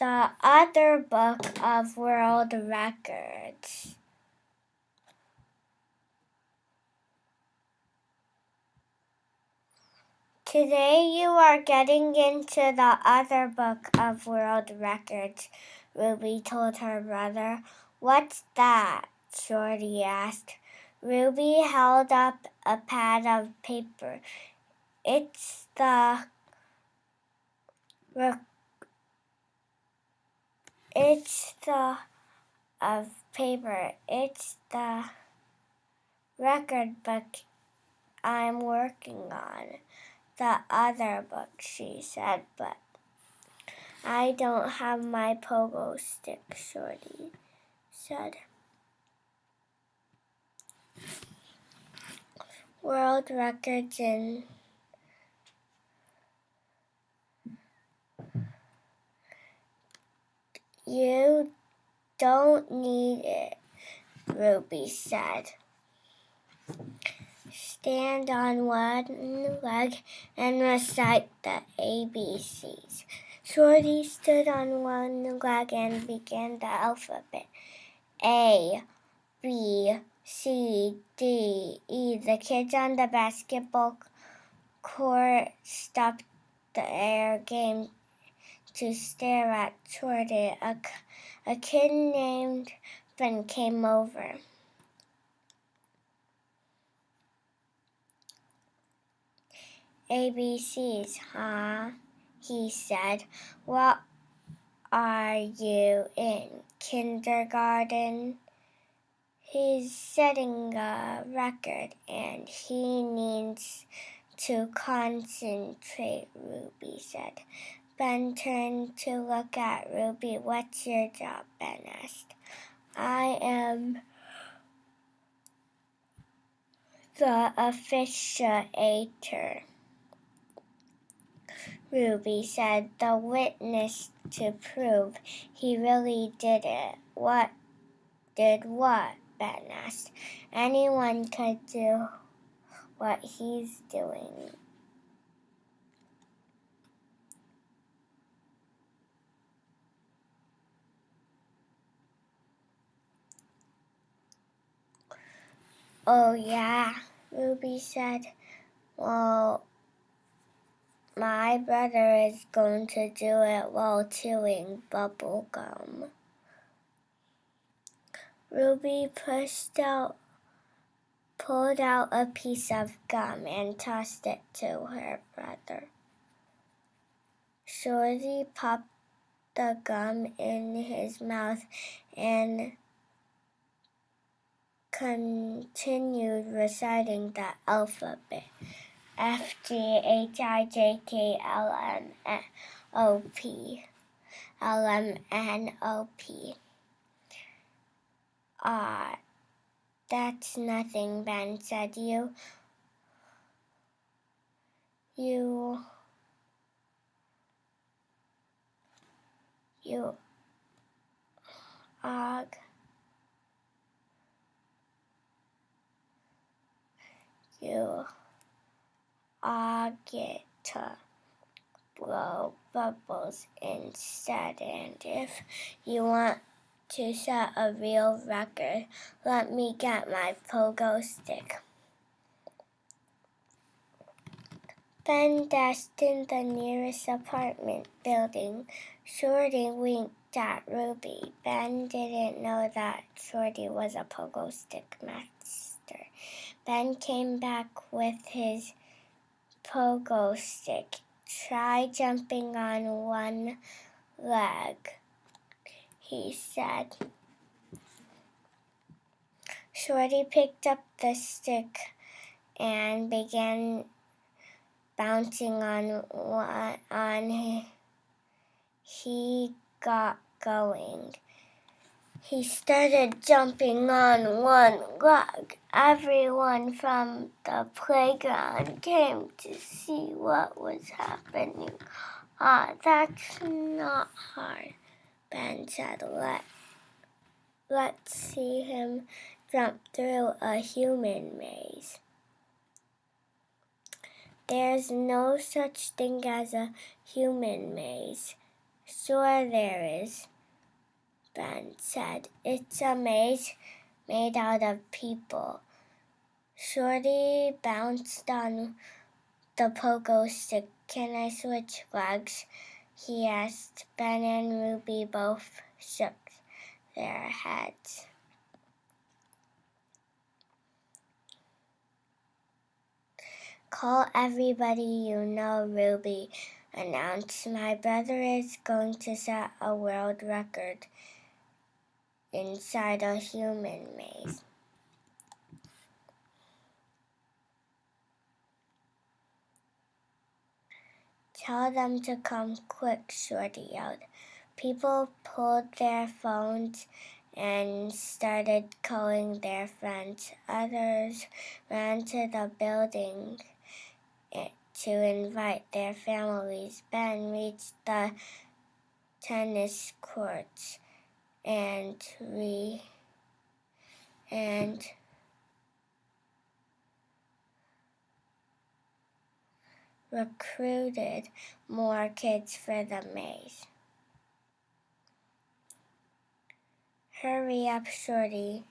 the other book of world records. Today you are getting into the other book of world records, Ruby told her brother. What's that? Shorty asked. Ruby held up a pad of paper. It's the record book I'm working on. The other book, she said, but I don't have my pogo stick, Shorty said. World records in You don't need it, Ruby said. Stand on one leg and recite the ABCs. Shorty stood on one leg and began the alphabet. A, B, C, D, E. The kids on the basketball court stopped their game to stare at Shorty. A kid named Ben came over. ABCs, huh? He said. What are you in? Kindergarten? He's setting a record and he needs to concentrate, Ruby said. Ben turned to look at Ruby. What's your job? Ben asked. I am the officiator, Ruby said, the witness to prove he really did it. What did what? Ben asked. Anyone could do what he's doing. Oh, yeah, Ruby said. Well, my brother is going to do it while chewing bubble gum. Ruby pulled out a piece of gum and tossed it to her brother. Shorty popped the gum in his mouth and continued reciting the alphabet. F, G, H, I, J, K, L, M, N, O, P. L, M, N, O, P. That's nothing, Ben said. You get to blow bubbles instead, and if you want to set a real record, let me get my pogo stick. Ben dashed in the nearest apartment building. Shorty winked at Ruby. Ben didn't know that Shorty was a pogo stick master. Ben came back with his pogo stick. Try jumping on one leg, he said. Shorty picked up the stick and began bouncing on. He got going. He started jumping on one leg. Everyone from the playground came to see what was happening. That's not hard, Ben said. Let's see him jump through a human maze. There's no such thing as a human maze, Sure there is, Ben said. It's a maze made out of people. Shorty bounced on the pogo stick. Can I switch legs? He asked. Ben and Ruby both shook their heads. Call everybody you know, Ruby announced. My brother is going to set a world record inside a human maze. Tell them to come quick, Shorty yelled. People pulled their phones and started calling their friends. Others ran to the building to invite their families. Ben reached the tennis courts and recruited more kids for the maze. Hurry up, Shorty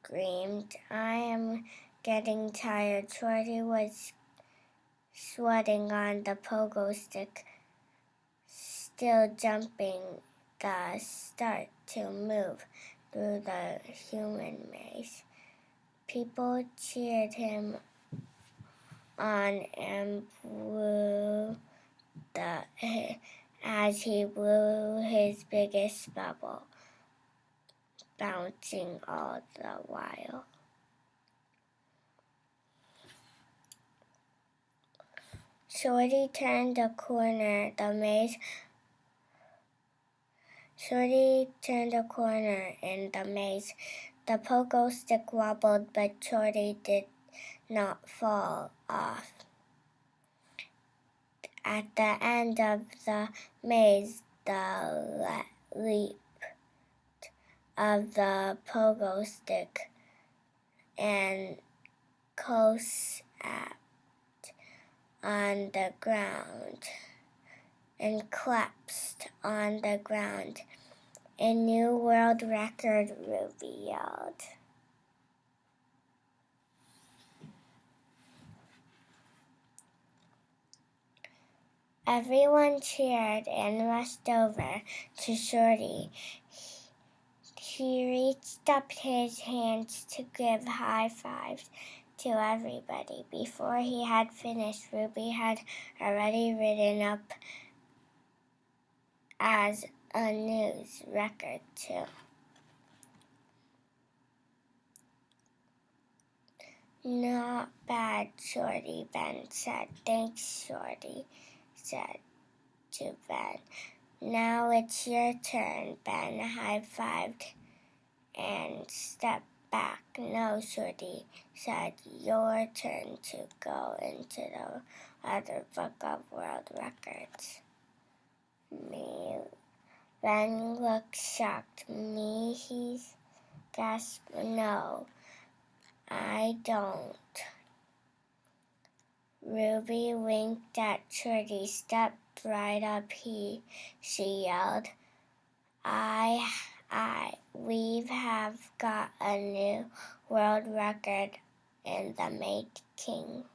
screamed. I am getting tired. Shorty was sweating on the pogo stick, still jumping the start to move through the human maze. People cheered him on and as he blew his biggest bubble, bouncing all the while. Shorty turned a corner. Shorty turned a corner in the maze. The pogo stick wobbled, but Shorty did not fall off. At the end of the maze, the leap of the pogo stick and collapsed on the ground. A new world record, Ruby yelled. Everyone cheered and rushed over to Shorty. He reached up his hands to give high fives to everybody. Before he had finished, Ruby had already ridden up as a news record, too. Not bad, Shorty, Ben said. Thanks, Shorty said to Ben. Now it's your turn. Ben high-fived and stepped back. No, Shorty said, your turn to go into the other book of world records. Me. Ben looked shocked. Me, he gasped. No, I don't. Ruby winked at Shorty. Step right up, she yelled. We have got a new world record in the making.